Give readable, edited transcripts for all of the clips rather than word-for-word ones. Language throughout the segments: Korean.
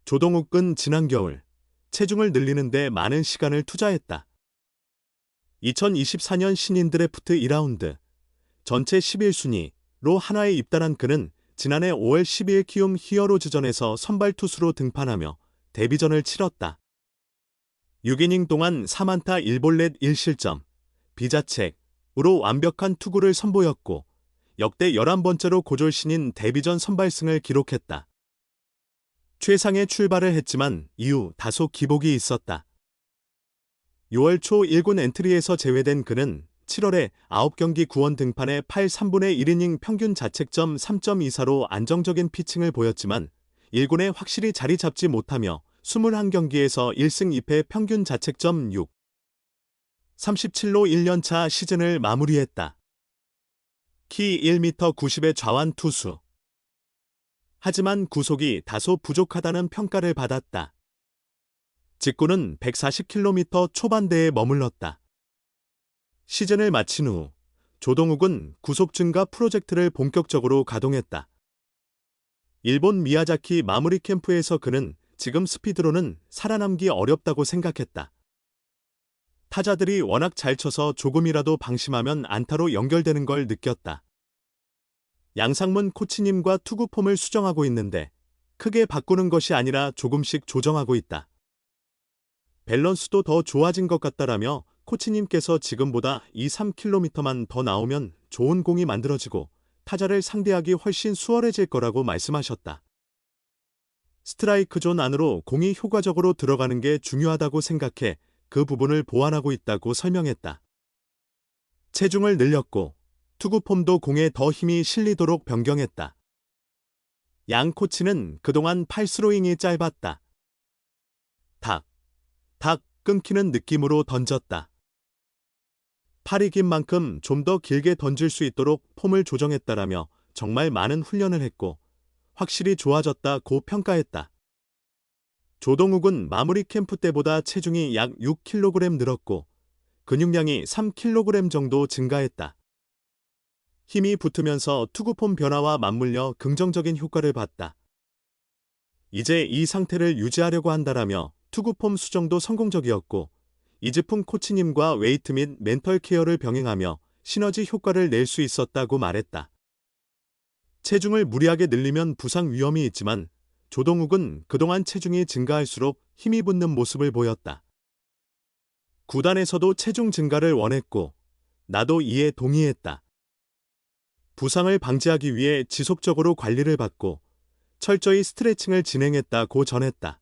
조동욱은 지난 겨울 체중을 늘리는 데 많은 시간을 투자했다. 2024년 신인 드래프트 2라운드 전체 11순위로 한화에 입단한 그는 지난해 5월 12일 키움 히어로즈전에서 선발 투수로 등판하며 데뷔전을 치렀다. 6이닝 동안 4안타 1볼넷 1실점, 비자책으로 완벽한 투구를 선보였고 역대 11번째로 고졸신인 데뷔전 선발승을 기록했다. 최상의 출발을 했지만 이후 다소 기복이 있었다. 6월 초 1군 엔트리에서 제외된 그는 7월에 9경기 구원 등판에 8 3분의 1이닝 평균 자책점 3.24로 안정적인 피칭을 보였지만 1군에 확실히 자리 잡지 못하며 21경기에서 1승 2패 평균 자책점 6. 37로 1년차 시즌을 마무리했다. 키 1m 90의 좌완 투수. 하지만 구속이 다소 부족하다는 평가를 받았다. 직구는 140km 초반대에 머물렀다. 시즌을 마친 후 조동욱은 구속 증가 프로젝트를 본격적으로 가동했다. 일본 미야자키 마무리 캠프에서 그는 지금 스피드로는 살아남기 어렵다고 생각했다. 타자들이 워낙 잘 쳐서 조금이라도 방심하면 안타로 연결되는 걸 느꼈다. 양상문 코치님과 투구 폼을 수정하고 있는데 크게 바꾸는 것이 아니라 조금씩 조정하고 있다. 밸런스도 더 좋아진 것 같다라며 코치님께서 지금보다 2-3km만 더 나오면 좋은 공이 만들어지고 타자를 상대하기 훨씬 수월해질 거라고 말씀하셨다. 스트라이크 존 안으로 공이 효과적으로 들어가는 게 중요하다고 생각해 그 부분을 보완하고 있다고 설명했다. 체중을 늘렸고 투구 폼도 공에 더 힘이 실리도록 변경했다. 양 코치는 그동안 팔스로잉이 짧았다. 탁, 탁 끊기는 느낌으로 던졌다. 팔이 긴 만큼 좀 더 길게 던질 수 있도록 폼을 조정했다라며 정말 많은 훈련을 했고 확실히 좋아졌다고 평가했다. 조동욱은 마무리 캠프 때보다 체중이 약 6kg 늘었고 근육량이 3kg 정도 증가했다. 힘이 붙으면서 투구폼 변화와 맞물려 긍정적인 효과를 봤다. 이제 이 상태를 유지하려고 한다라며 투구폼 수정도 성공적이었고 이지품 코치님과 웨이트 및 멘털 케어를 병행하며 시너지 효과를 낼 수 있었다고 말했다. 체중을 무리하게 늘리면 부상 위험이 있지만 조동욱은 그동안 체중이 증가할수록 힘이 붙는 모습을 보였다. 구단에서도 체중 증가를 원했고 나도 이에 동의했다. 부상을 방지하기 위해 지속적으로 관리를 받고 철저히 스트레칭을 진행했다고 전했다.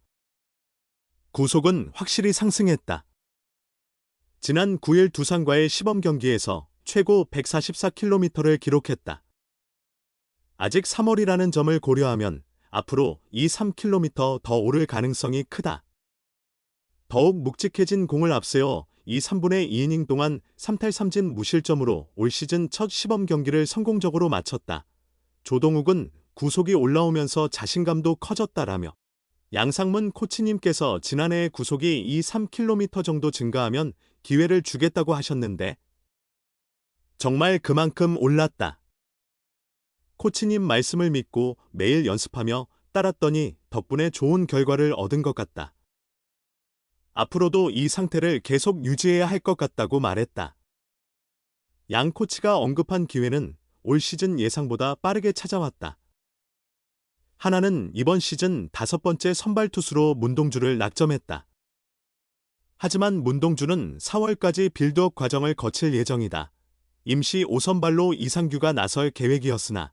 구속은 확실히 상승했다. 지난 9일 두산과의 시범 경기에서 최고 144km를 기록했다. 아직 3월이라는 점을 고려하면 앞으로 2-3km 더 오를 가능성이 크다. 더욱 묵직해진 공을 앞세워 3분의 2이닝 동안 3탈 3진 무실점으로 올 시즌 첫 시범 경기를 성공적으로 마쳤다. 조동욱은 구속이 올라오면서 자신감도 커졌다라며 양상문 코치님께서 지난해 구속이 2-3km 정도 증가하면 기회를 주겠다고 하셨는데 정말 그만큼 올랐다. 코치님 말씀을 믿고 매일 연습하며 따랐더니 덕분에 좋은 결과를 얻은 것 같다. 앞으로도 이 상태를 계속 유지해야 할 것 같다고 말했다. 양 코치가 언급한 기회는 올 시즌 예상보다 빠르게 찾아왔다. 한화는 이번 시즌 5번째 선발 투수로 문동주를 낙점했다. 하지만 문동주는 4월까지 빌드업 과정을 거칠 예정이다. 임시 5선발로 이상규가 나설 계획이었으나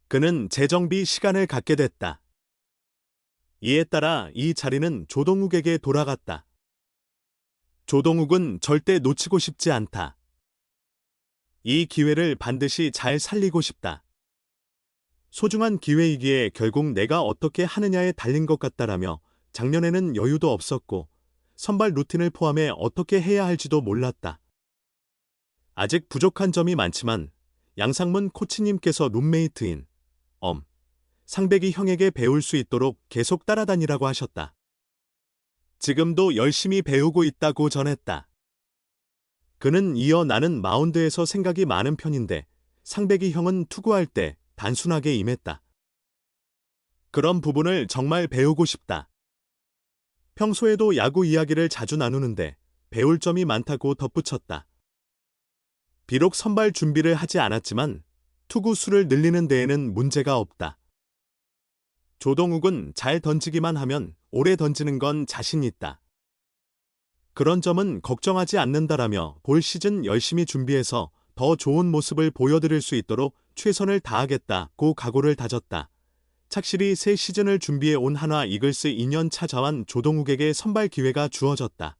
그는 재정비 시간을 갖게 됐다. 이에 따라 이 자리는 조동욱에게 돌아갔다. 조동욱은 절대 놓치고 싶지 않다. 이 기회를 반드시 잘 살리고 싶다. 소중한 기회이기에 결국 내가 어떻게 하느냐에 달린 것 같다라며 작년에는 여유도 없었고 선발 루틴을 포함해 어떻게 해야 할지도 몰랐다. 아직 부족한 점이 많지만 양상문 코치님께서 룸메이트인 상백이 형에게 배울 수 있도록 계속 따라다니라고 하셨다. 지금도 열심히 배우고 있다고 전했다. 그는 이어 나는 마운드에서 생각이 많은 편인데 상백이 형은 투구할 때 단순하게 임했다. 그런 부분을 정말 배우고 싶다. 평소에도 야구 이야기를 자주 나누는데 배울 점이 많다고 덧붙였다. 비록 선발 준비를 하지 않았지만 투구 수를 늘리는 데에는 문제가 없다. 조동욱은 잘 던지기만 하면 오래 던지는 건 자신 있다. 그런 점은 걱정하지 않는다라며 올 시즌 열심히 준비해서 더 좋은 모습을 보여드릴 수 있도록 최선을 다하겠다고 각오를 다졌다. 착실히 새 시즌을 준비해 온 한화 이글스 2년 차 자완 조동욱에게 선발 기회가 주어졌다.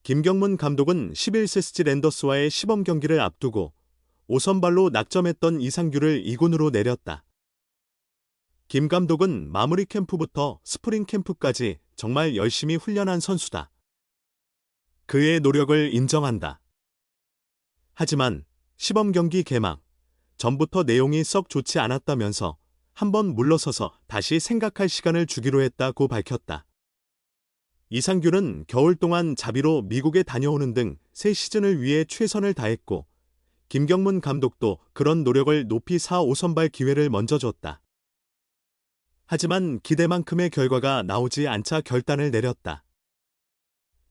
김경문 감독은 11세스지 랜더스와의 시범 경기를 앞두고 5선발로 낙점했던 이상규를 2군으로 내렸다. 김 감독은 마무리 캠프부터 스프링 캠프까지 정말 열심히 훈련한 선수다. 그의 노력을 인정한다. 하지만 시범 경기 개막 전부터 내용이 썩 좋지 않았다면서 한번 물러서서 다시 생각할 시간을 주기로 했다고 밝혔다. 이상규는 겨울 동안 자비로 미국에 다녀오는 등 새 시즌을 위해 최선을 다했고 김경문 감독도 그런 노력을 높이 4, 5선발 기회를 먼저 줬다. 하지만 기대만큼의 결과가 나오지 않자 결단을 내렸다.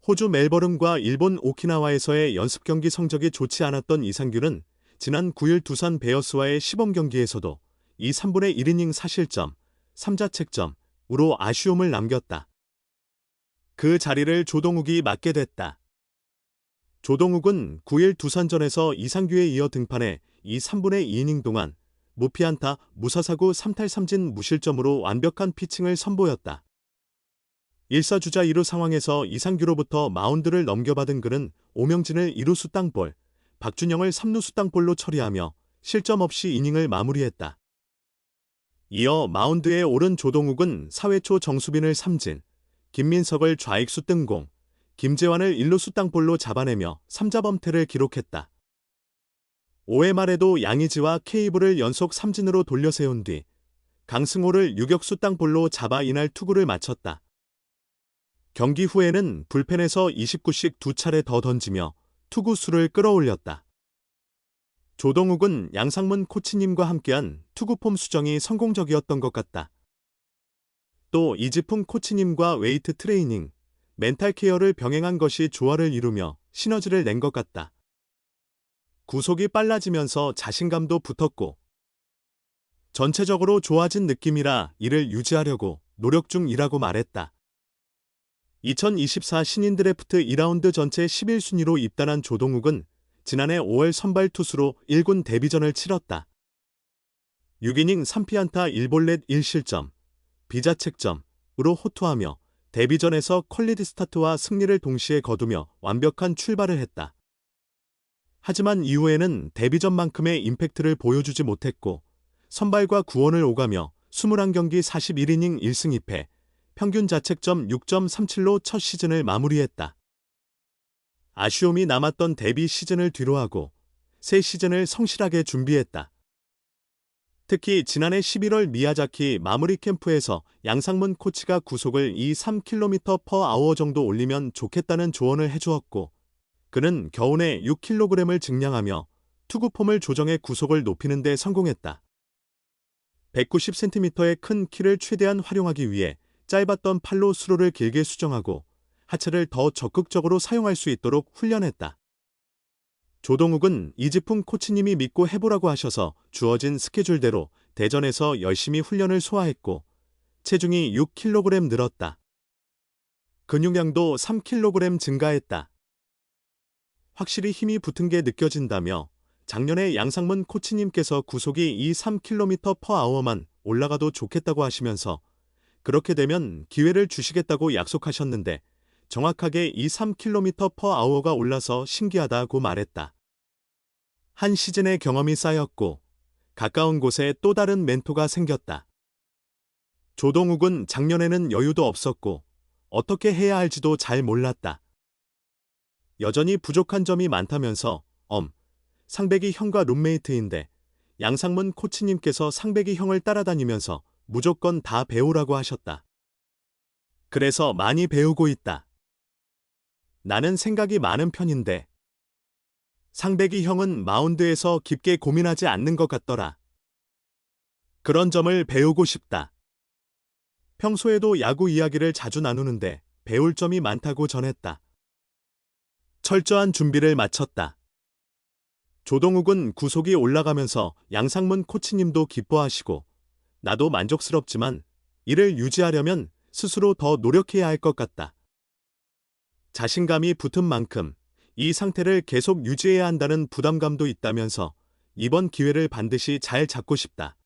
호주 멜버른과 일본 오키나와에서의 연습 경기 성적이 좋지 않았던 이상규는 지난 9일 두산 베어스와의 시범 경기에서도 2, 3분의 1이닝 사실점, 3자책점으로 아쉬움을 남겼다. 그 자리를 조동욱이 맡게 됐다. 조동욱은 9일 두산전에서 이상규에 이어 등판해 2, 3분의 2이닝 동안 무피안타, 무사사구 3탈 3진 무실점으로 완벽한 피칭을 선보였다. 1사주자 2루 상황에서 이상규로부터 마운드를 넘겨받은 그는 오명진을 2루수 땅볼, 박준영을 3루수 땅볼로 처리하며 실점 없이 이닝을 마무리했다. 이어 마운드에 오른 조동욱은 4회 초 정수빈을 삼진, 김민석을 좌익수 뜬공, 김재환을 1루수 땅볼로 잡아내며 3자범퇴를 기록했다. 5회 말에도 양의지와 케이블을 연속 삼진으로 돌려세운 뒤 강승호를 유격수 땅볼로 잡아 이날 투구를 마쳤다. 경기 후에는 불펜에서 29씩 2차례 더 던지며 투구 수를 끌어올렸다. 조동욱은 양상문 코치님과 함께한 투구폼 수정이 성공적이었던 것 같다. 또 이지풍 코치님과 웨이트 트레이닝, 멘탈 케어를 병행한 것이 조화를 이루며 시너지를 낸 것 같다. 구속이 빨라지면서 자신감도 붙었고 전체적으로 좋아진 느낌이라 이를 유지하려고 노력 중이라고 말했다. 2024 신인 드래프트 2라운드 전체 11순위로 입단한 조동욱은 지난해 5월 선발 투수로 1군 데뷔전을 치렀다. 6이닝 3피안타 1볼넷 1실점, 비자책점으로 호투하며 데뷔전에서 퀄리티 스타트와 승리를 동시에 거두며 완벽한 출발을 했다. 하지만 이후에는 데뷔전만큼의 임팩트를 보여주지 못했고 선발과 구원을 오가며 21경기 41이닝 1승 2패, 평균 자책점 6.37로 첫 시즌을 마무리했다. 아쉬움이 남았던 데뷔 시즌을 뒤로하고 새 시즌을 성실하게 준비했다. 특히 지난해 11월 미야자키 마무리 캠프에서 양상문 코치가 구속을 2-3km/h 정도 올리면 좋겠다는 조언을 해주었고 그는 겨우내 6kg을 증량하며 투구폼을 조정해 구속을 높이는 데 성공했다. 190cm의 큰 키를 최대한 활용하기 위해 짧았던 팔로 수로를 길게 수정하고 하체를 더 적극적으로 사용할 수 있도록 훈련했다. 조동욱은 이지풍 코치님이 믿고 해보라고 하셔서 주어진 스케줄대로 대전에서 열심히 훈련을 소화했고 체중이 6kg 늘었다. 근육량도 3kg 증가했다. 확실히 힘이 붙은 게 느껴진다며 작년에 양상문 코치님께서 구속이 2-3km/h만 올라가도 좋겠다고 하시면서 그렇게 되면 기회를 주시겠다고 약속하셨는데 정확하게 2-3km/h가 올라서 신기하다고 말했다. 한 시즌의 경험이 쌓였고 가까운 곳에 또 다른 멘토가 생겼다. 조동욱은 작년에는 여유도 없었고 어떻게 해야 할지도 잘 몰랐다. 여전히 부족한 점이 많다면서 상백이 형과 룸메이트인데 양상문 코치님께서 상백이 형을 따라다니면서 무조건 다 배우라고 하셨다. 그래서 많이 배우고 있다. 나는 생각이 많은 편인데 상백이 형은 마운드에서 깊게 고민하지 않는 것 같더라. 그런 점을 배우고 싶다. 평소에도 야구 이야기를 자주 나누는데 배울 점이 많다고 전했다. 철저한 준비를 마쳤다. 조동욱은 구속이 올라가면서 양상문 코치님도 기뻐하시고 나도 만족스럽지만 이를 유지하려면 스스로 더 노력해야 할 것 같다. 자신감이 붙은 만큼 이 상태를 계속 유지해야 한다는 부담감도 있다면서 이번 기회를 반드시 잘 잡고 싶다.